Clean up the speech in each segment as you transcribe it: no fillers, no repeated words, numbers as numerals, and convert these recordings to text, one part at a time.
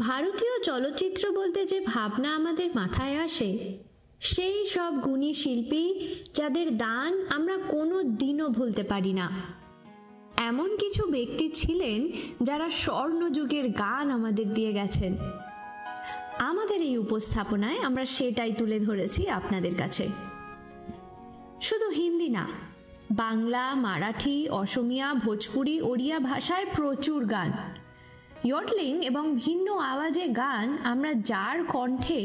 ভারতীয় চলচ্চিত্র বলতে যে ভাবনা আমাদের মাথায় আসে, সেই সব গুণী শিল্পী যাদের দান আমরা কোনো দিনও ভুলতে পারি না। এমন কিছু ব্যক্তি ছিলেন যারা স্বর্ণযুগের গান আমাদের দিয়ে গেছেন। আমাদের এই উপস্থাপনায় আমরা সেটাই তুলে ধরেছি আপনাদের কাছে। শুধু হিন্দি না, বাংলা, মারাঠি, অসমিয়া, ভোজপুরি, ওড়িয়া ভাষায় প্রচুর গান, ইয়টলিং এবং ভিন্ন আওয়াজে গান আমরা যার কণ্ঠে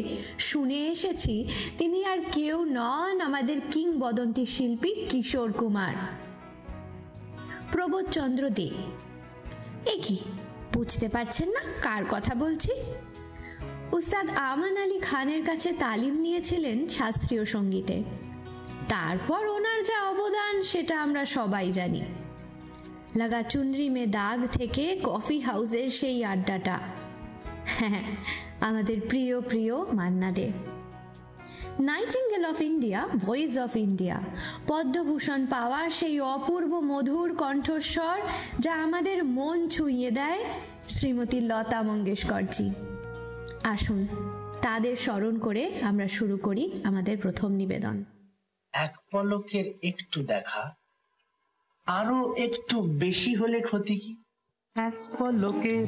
শুনে এসেছি তিনি আর কেউ নন, আমাদের কিংবদন্তি শিল্পী কিশোর কুমার, প্রবোধচন্দ্র দে। এ কি বুঝতে পারছেন না কার কথা বলছি? উস্তাদ আমান আলী খানের কাছে তালিম নিয়েছিলেন শাস্ত্রীয় সঙ্গীতে। তারপর ওনার যা অবদান সেটা আমরা সবাই জানি। লাগা চুনরি মে দাগ থেকে কফি হাউসের সেই আড্ডাটা, হ্যাঁ, আমাদের প্রিয় প্রিয় Manna De. Nightingale of India, voice of India, Padma Bhushan পাওয়া সেই অপূর্ব মধুর কণ্ঠস্বর যা আমাদের মন ছুঁয়ে দেয়, শ্রীমতী লতা মঙ্গেশকরজি। আসুন তাদের স্মরণ করে আমরা শুরু করি আমাদের প্রথম নিবেদন। এক পলকের একটু দেখা, আরো একটু বেশি হলে ক্ষতি কি? এক পলকের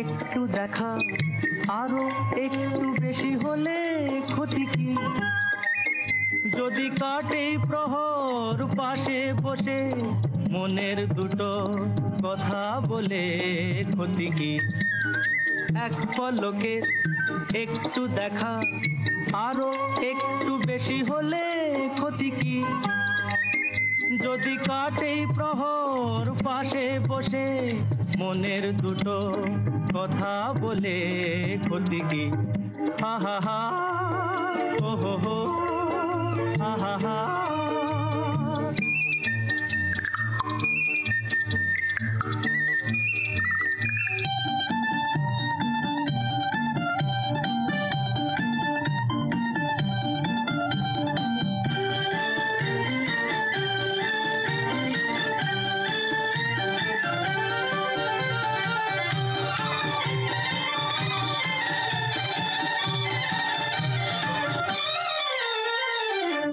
একটু দেখা, আরো একটু বেশি হলে ক্ষতি কি? যদি কাটে প্রহর পাশে বসে মনের দুটো কথা বলে ক্ষতি কি? এক পলকের একটু দেখা, আরো একটু বেশি হলে ক্ষতি কি? যদি কাটে প্রহর পাশে বসে মনের দুটো কথা বলে ক্ষতি কি? হা হা হা, ও হো হো, হা হা হা।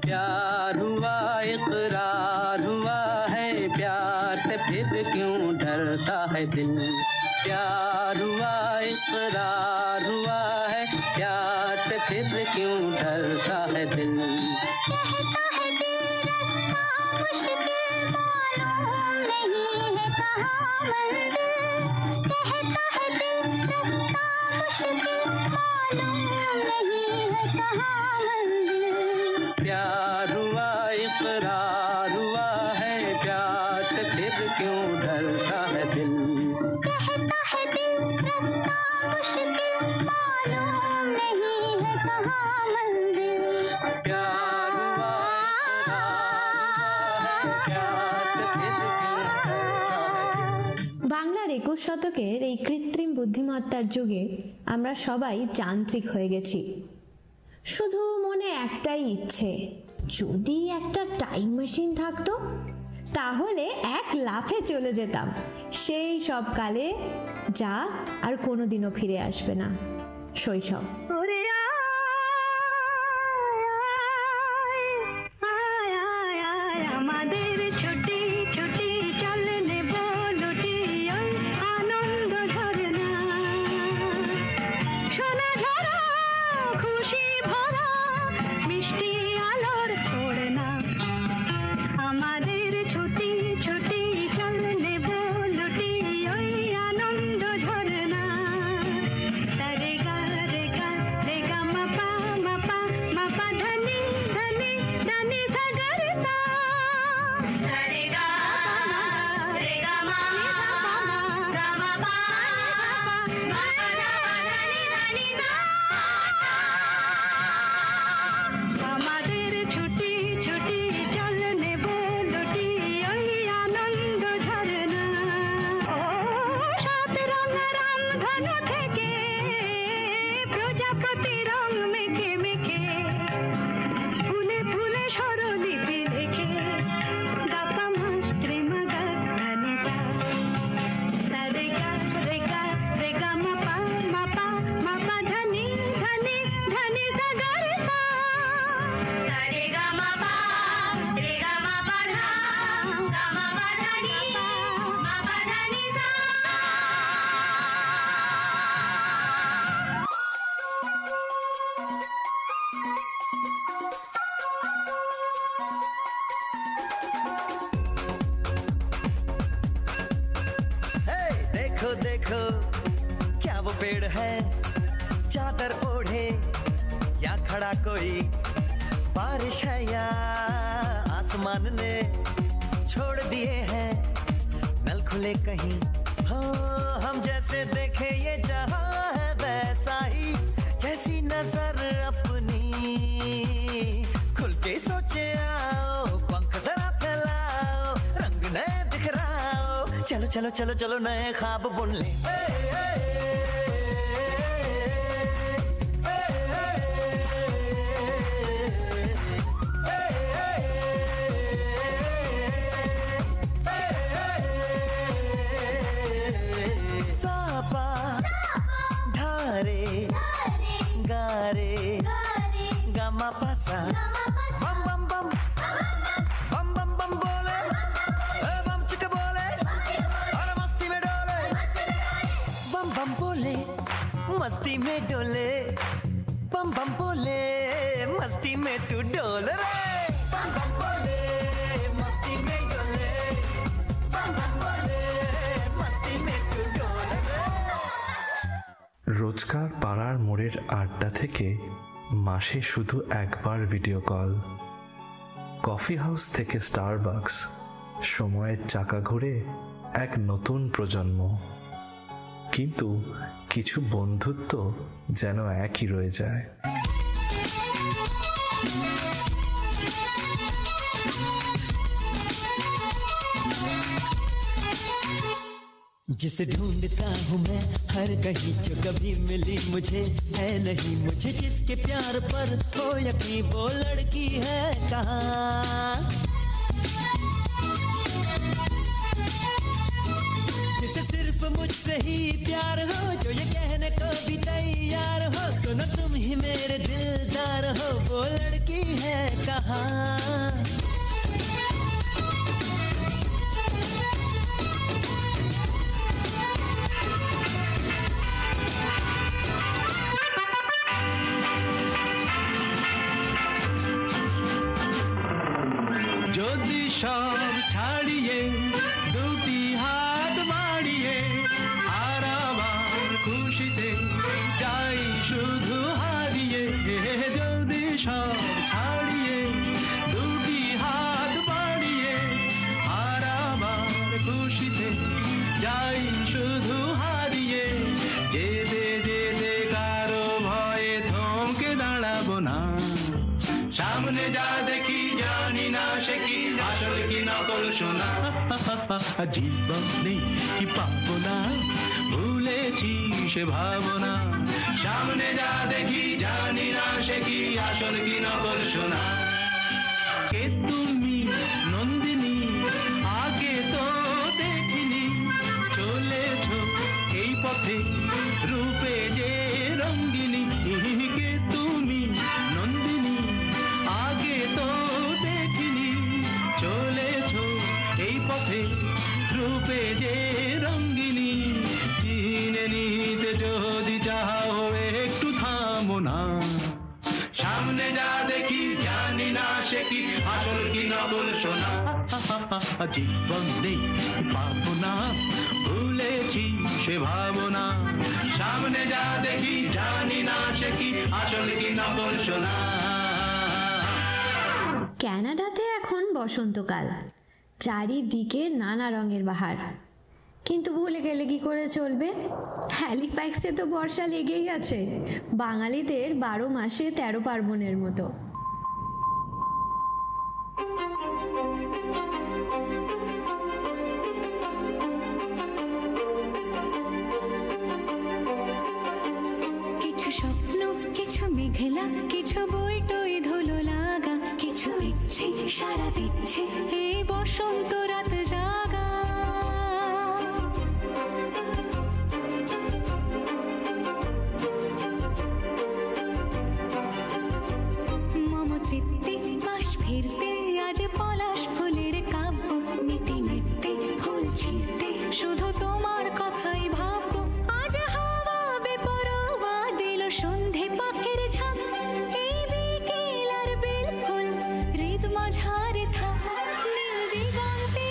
प्यार हुआ इकरार हुआ है, प्यार से फिर क्यों डरता है दिल? प्यार हुआ इकरार हुआ है, प्यार से फिर क्यों डरता है दिल? प्यार हुआ इकरार हुआ है, प्यार से फिर क्यों डरता है दिल? कहता है दिल रास्ता मुश्किल, मालूम नहीं है कहाँ मंजिल। प्यार हुआ इकरार हुआ है, प्यार से फिर क्यों डरता है? বাংলার 21 শতকের এই কৃত্রিম বুদ্ধিমত্তার যুগে আমরা সবাই যান্ত্রিক হয়ে গেছি। শুধু মনে একটাই ইচ্ছে, যদি একটা টাইম মেশিন থাকতো তাহলে এক লাফে চলে যেতাম সেই সব কালে, যা আর কোনোদিনও ফিরে আসবে না, শৈশব। देखो देखो क्या वो पेड़ है चादर ओढ़े या खड़ा कोई बारिश है या आसमान ने छोड़ दिए हैं नल खुले कहीं हो हम जैसे देखे ये जहां है वैसा ही जैसी नजर अपनी खुल के सोचे आओ पंख जरा फैलाओ रंग नए बिखराओ चलो चलो चलो चलो नए ख्वाब बुन ले मस्ती में डोले बम बम बोले मस्ती में तू डोल रे बम बम बोले मस्ती में डोले बम बम बोले मस्ती में तू डोल रे রোজকার পাড়ার মোড়ের আড্ডা থেকে মাসে শুধু একবার ভিডিও কল কফি হাউস থেকে স্টারবাকস সময়ের চাকা ঘুরে এক নতুন প্রজন্ম কিন্তু কিছু বন্ধুত্ব যেন একই রয়ে যায় जिसे ढूंढता हूँ मैं हर कहीं जो कभी मिली मुझे है नहीं मुझे जिसके प्यार पर हो यकीन वो लड़की है कहाँ जिसे सिर्फ मुझसे ही प्यार हो जो ये कहने को भी तैयार हो सुनो तुम ही मेरे दिलदार हो वो लड़की है कहाँ সব ছাড়িয়ে দুটি হাত বাড়িয়ে আর আমার খুশিতে যাই শুধু হারিয়ে যদি সব ছাড়িয়ে দুটি হাত বাড়িয়ে আর আমার খুশিতে যাই শুধু হারিয়ে যেতে যেতে কারো ভয়ে থমকে দাঁড়াবো না সামনে যা দেখি জানি না সে কি আসল কি নকল শোনা জীবনে কি পাবো না ভুলেছি সে ভাবনা সামনে যা দেখি জানি না সে কি আসল কি নকল শোনা কে তুমি নন্দিনী আগে তো দেখিনি চলেছো এই পথে রূপে যে রঙ্গিনী কে তুমি নন্দিনী আগে তো দেখিনি চলেছো এই পথে রূপে যে রঙ্গিনী চিনে নিতে যদি চাও একটু থামো না সামনে যা দেখি জানি না সে কি আসল কি নকল শোনা জীবন নেই পাবো না ভুলেছি সে ভাবনা সামনে যা দেখি জানি না সে কি আসল কি নকল শোনা কানাডাতে এখন বসন্তকাল চারিদিকে নানা রঙের বাহার কিন্তু ভুলে গেলে কি করে চলবে হ্যালিফ্যাক্সে তো বর্ষা লেগেই আছে বাঙালিদের 12 মাসে 13 পার্বণের মতো কিছু স্বপ্ন কিছু মেঘলা কিছু বই টই ধুলো লাগা কিছু ইচ্ছে সারা দিচ্ছে এই বসন্ত রাত জাগা মম চিত্তে মাস ফিরতে আজ পলাশ ফুলের কাব্য নীতি নৃত্যে ফুল ছিঁড়তে শুধু তোমার কথাই ভাববো আজ হাওয়া বেপরোয়া দিল সন্ধে পাখির ঝাঁক এই বিকেল আর বিলকুল হৃদ মাঝারে থাক নীল দিগন্তে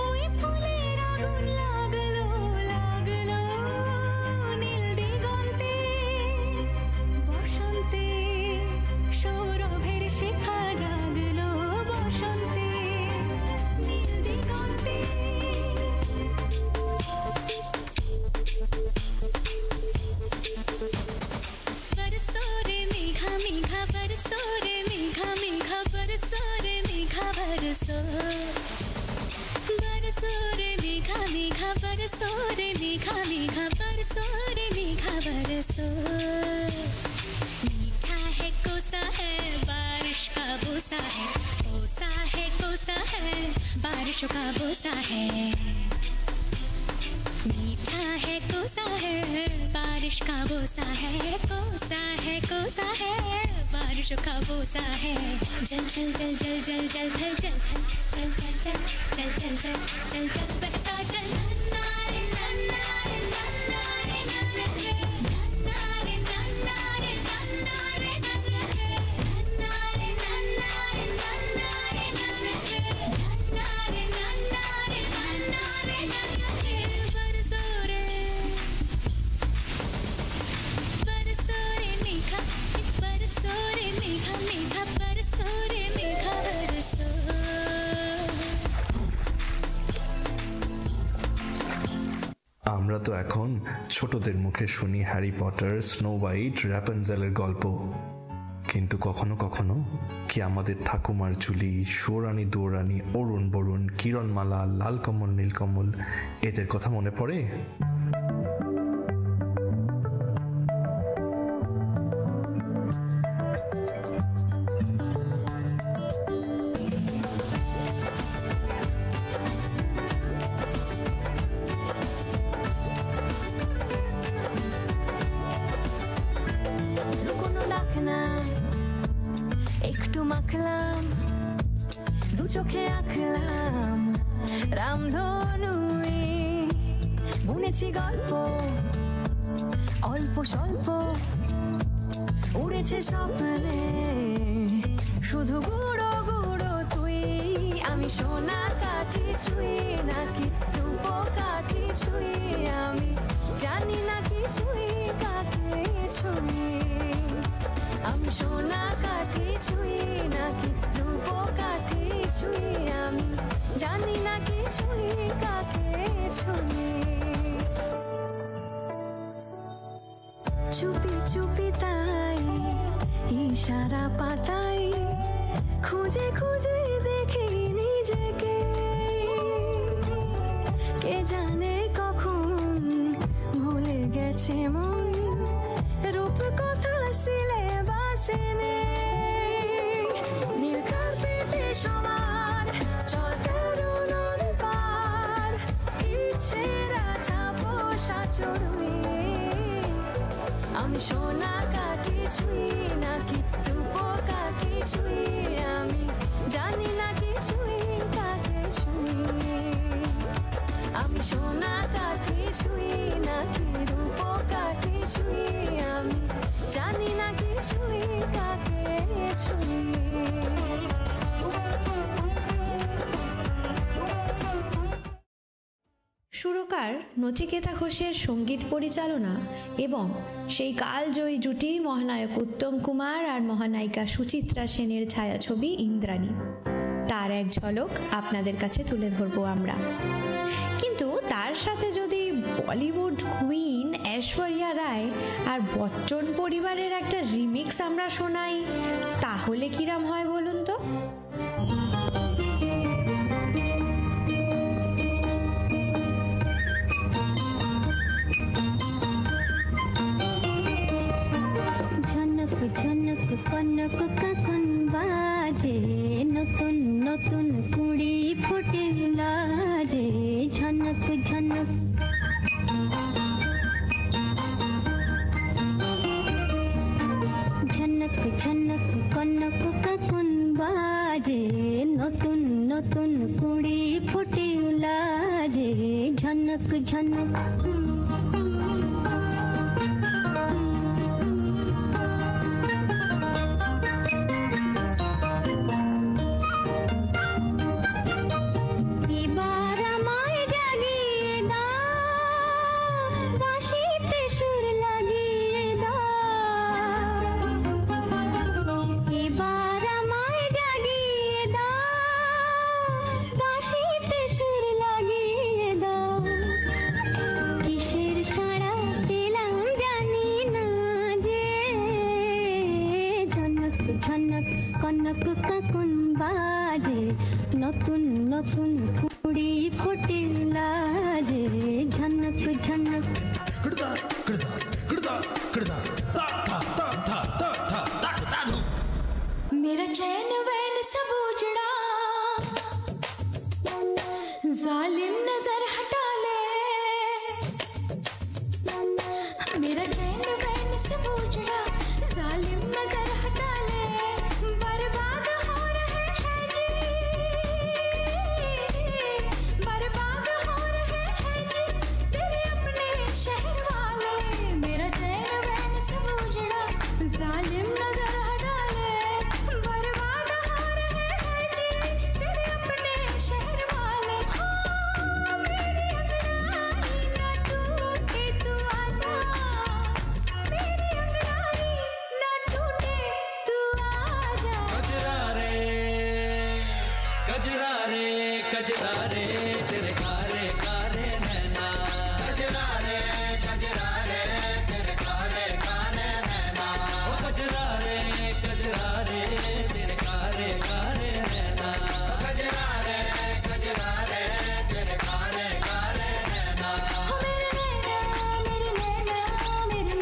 ওই ফুলের আগুন লাগলো मेघा बरसो बरसो रे मेघा मेघा बरसो रे मेघा मेघा बरसो रे मेघा बरसो मीठा है कोसा है बारिश का बोसा है कोसा है कोसा है बारिशों का बोसा है मीठा है कोसा है बारिश का बोसा है कोसा है कोसा है बारिशों का बोसा है जल जल जल जल जल जल भर जल भर चल चल चल चल चल चल चल चल बहता चल नन्ना रे नन्ना रे नन्ना रे नन्ना रे नन्ना रे नन्ना रे नन्ना रे नन्ना रे नन्ना रे नन्ना रे नन्ना रे नन्ना रे नन्ना रे नन्ना रे नन्ना रे नन्ना रे बरसो रे मेघा बरसो रे मेघा मेघा बरसो रे मेघा बरसो আমরা তো এখন ছোটদের মুখে শুনি হ্যারি পটার, স্নো হোয়াইট, র্যাপেনজেলের গল্প, কিন্তু কখনো কখনো কি আমাদের ঠাকুমার ঝুলি, সুরানী দৌরানী, অরুণ বরুণ, কিরণমালা, লালকমল, নীলকমল এদের কথা মনে পড়ে? একটু মাখলাম দু চোখে আঁকলাম রামধনু বুনেছি গল্প অল্প স্বল্প উড়েছে স্বপ্নে শুধু গুঁড়ো গুঁড়ো তুই আমি সোনা কাঠি ছুঁই নাকি রূপ কাঠি ছুঁই আমি জানি না কিছুই কাকে ছুঁই আমি সোনা কাঠি ছুঁই নাকি রূপ কাঠি ছুঁই আমি জানি না কিছুই কাকে ছুঁই চুপি চুপি তাই ইশারা পাতাই খুঁজে খুঁজে দেখি নিজেকে কে জানে কখন ভুলে গেছে মন রূপ কথা সিলেবাসে নীল কার্পেটে সবার চলতে রুনুর পার ইচ্ছেরা ছাপো সাচড়ুই আমি সোনা কাঠি ছুঁই নাকি রূপ কাঠি ছুঁই আমি জানি না কিছুই কাকে ছুঁই আমি সোনা কাঠি ছুঁই নাকি রূপ কাঠি ছুঁই আমি জানি না কিছুই কাকে ছুঁই সুরকার নচিকেতা ঘোষের সঙ্গীত পরিচালনা এবং সেই কালজয়ী জুটি মহানায়ক উত্তম কুমার আর মহানায়িকা সুচিত্রা সেনের ছায়াছবি ইন্দ্রাণী, তার এক ঝলক আপনাদের কাছে তুলে ধরবো আমরা। কিন্তু তার সাথে যদি বলিউড কুইন ঐশ্বরিয়া রায় আর বচ্চন পরিবারের একটা রিমিক্স আমরা শোনাই, তাহলে কিরাম হয় বলুন তো? ঝনক ঝনক কনক কাকন বাজে নতুন নতুন কুড়ি ফোটে লাজে ঝনক ঝনক ঝনক ঝনক কনক কাকন বাজে নতুন নতুন কুড়ি ফোটে লাজে ঝনক ঝনক কাকুন বাজে নতুন নতুন কুড়ি ফোটে লাজে ঝনক ঝনক मेरा चैन वैन सब उजड़ा जालिम नजर हटा ले मेरा चैन वैन सब उजड़ा जालिम नजर हटा ले बर्बाद हो रहे हैं जी बर्बाद हो रहे हैं जी तेरे अपने शहर वाले मेरा चैन वैन सब उजड़ा जालिम नजर हटा ले बर्बाद हो रहे हैं जी तेरे अपने शहर वाले हो मेरी अंगड़ाई ना टूटे तू आजा मेरी अंगड़ाई ना टूटे तू आजा कजरा रे तेरे कारे कारे नैना कजरा रे तेरे कारे कारे नैना ओ कजरा रे तेरे कारे कारे नैना कजरा रे तेरे कारे कारे नैना हो मेरे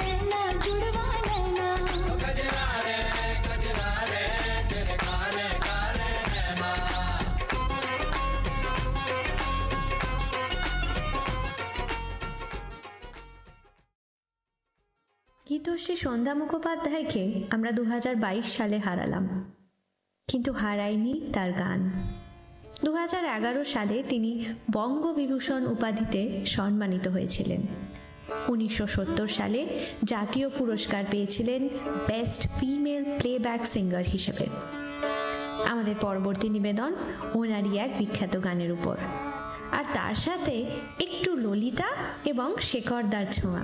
नैना जुड़वा नैना कजरा रे तेरे कारे कारे नैना গীতশ্রী সন্ধ্যা মুখোপাধ্যায়কে আমরা 2022 সালে হারালাম, কিন্তু হারায়নি তার গান। 2011 সালে তিনি বঙ্গবিভূষণ উপাধিতে সম্মানিত হয়েছিলেন। 1970 সালে জাতীয় পুরস্কার পেয়েছিলেন বেস্ট ফিমেল প্লেব্যাক সিঙ্গার হিসেবে। আমাদের পরবর্তী নিবেদন ওনারই এক বিখ্যাত গানের উপর, আর তার সাথে একটু ললিতা এবং শেখরদার ছোঁয়া।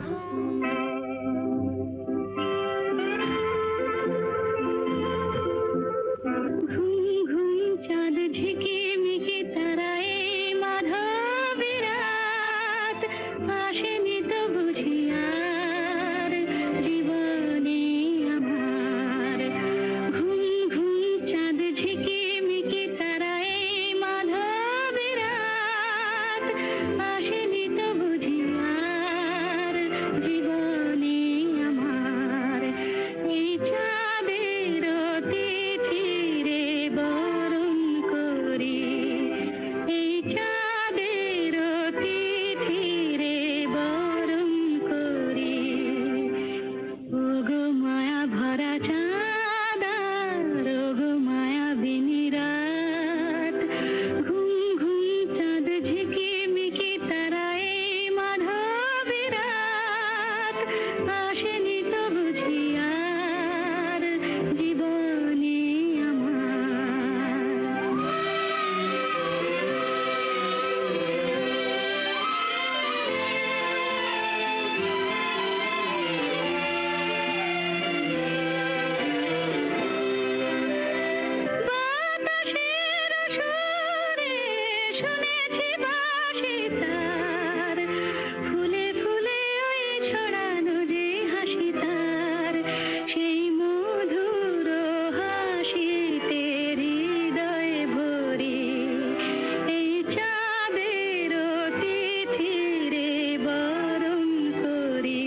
চাঁদ ঝিকে মিকে তারায় মাধবী রাত আসেনি তো বুঝি আর জীবনে আমার ঘুম ঘুম চাঁদ ঝিকে মিকে তারায় মাধবী রাত আসেনি তো বুঝি আর জীবনে আমার এই চাঁদের তিথি রে বরণ করি এই চাঁদের তিথি রে বরণ করি ওগো মায়া ভরা চাঁদ ওগো মায়া বিনি রাত ঘুম ঘুম চাঁদ ঝিকে মিকে তারায় মাধবী রাত আসেনি তো বুঝি আর জীবনে বাতাসের সুরে শুনেছি বাঁশি তার ফুলে ফুলে ওই ছড়ানো যে হাসি তার সেই মধুর হাসিতে হৃদয় ভরি এই চাঁদের তিথি রে বরণ করি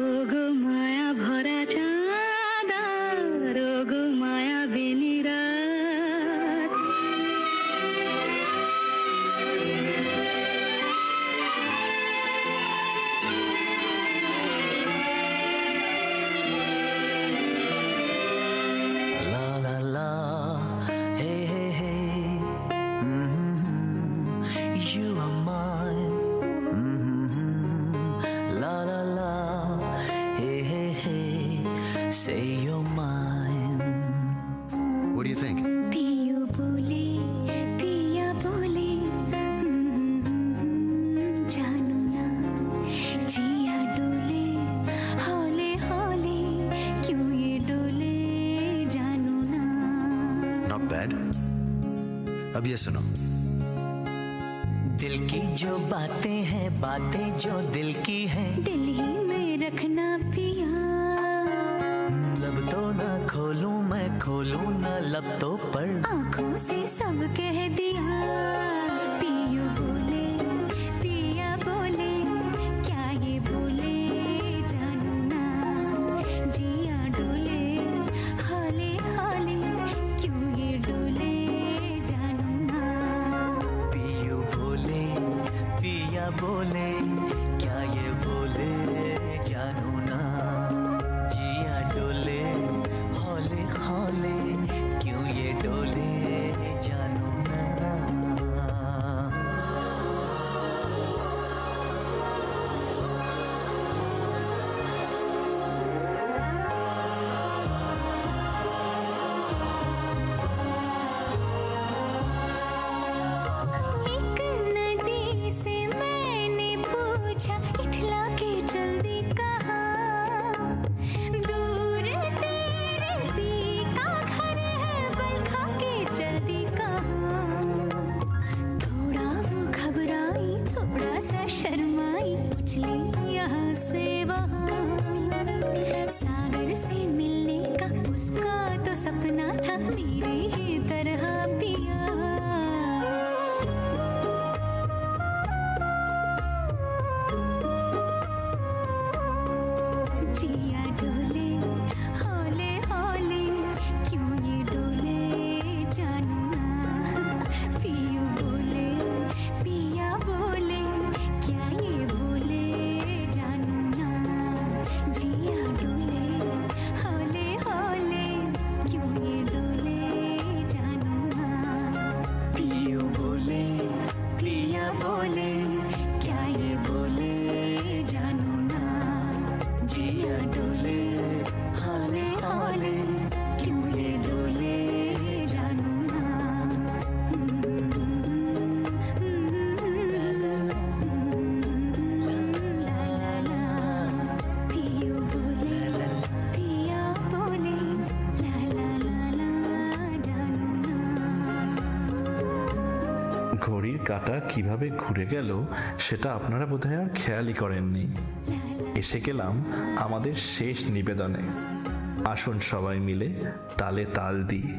ওগো মায়া ভরা চাঁদ ওগো মায়া বিনি রাত La la la, hey hey hey, you are mine. La la la, hey hey hey, say you're mine. What do you think? पियो बोले पिया बोले जानू ना जिया डोले हौले हौले क्यों ये डोले जानू ना Not bad. अब ये सुनो। दिल की जो बातें हैं, बातें जो दिल की हैं, दिल ही में रखना पिया लब तो ना खोलूं मैं, खोल बोलूं ना लफ्ज़ों पर, आंखों से सब कह दिया। पियू बोले पिया बोले, क्या ये बोले जानू ना। जिया डोले हाले हाले, क्यों ये डोले जानू ना। पियू बोले पिया बोले, क्या ये बोले जानू ना। जिया डोले हौले हौले, क्यों ये डोले जानू ना। एक नदी से मैंने पूछा, इठला के जल्दी कहा। दूर तेरे पी का घर है, बल खा के जल्दी कहा। थोड़ा वो घबराई, थोड़ा सा शर्माई, उछली यहाँ से वहाँ। सागर से मिलने का उसका तो सपना था, मेरी ही तरह पिया। जिया डोले हौले हौले, क्यों ये डोले जानू ना। पियू बोले पिया बोले, क्या ये बोले जानू ना। जिया डोले हौले हौले, क्यों ये डोले जानू ना। पियू बोले पिया बोले, क्या ये बोले जानू ना। जिया डोले हौले हौले, क्यों ये डोले जानू ना। ला ला ला, पियू बोले पिया बोले, ला ला ला ला जानू ना। ঘড়ির কাঁটা কিভাবে ঘুরে গেল সেটা আপনারা বোধহয় আর খেয়ালই করেননি। এসে গেলাম আমাদের শেষ নিবেদনে। আসুন সবাই মিলে তালে তাল দিই।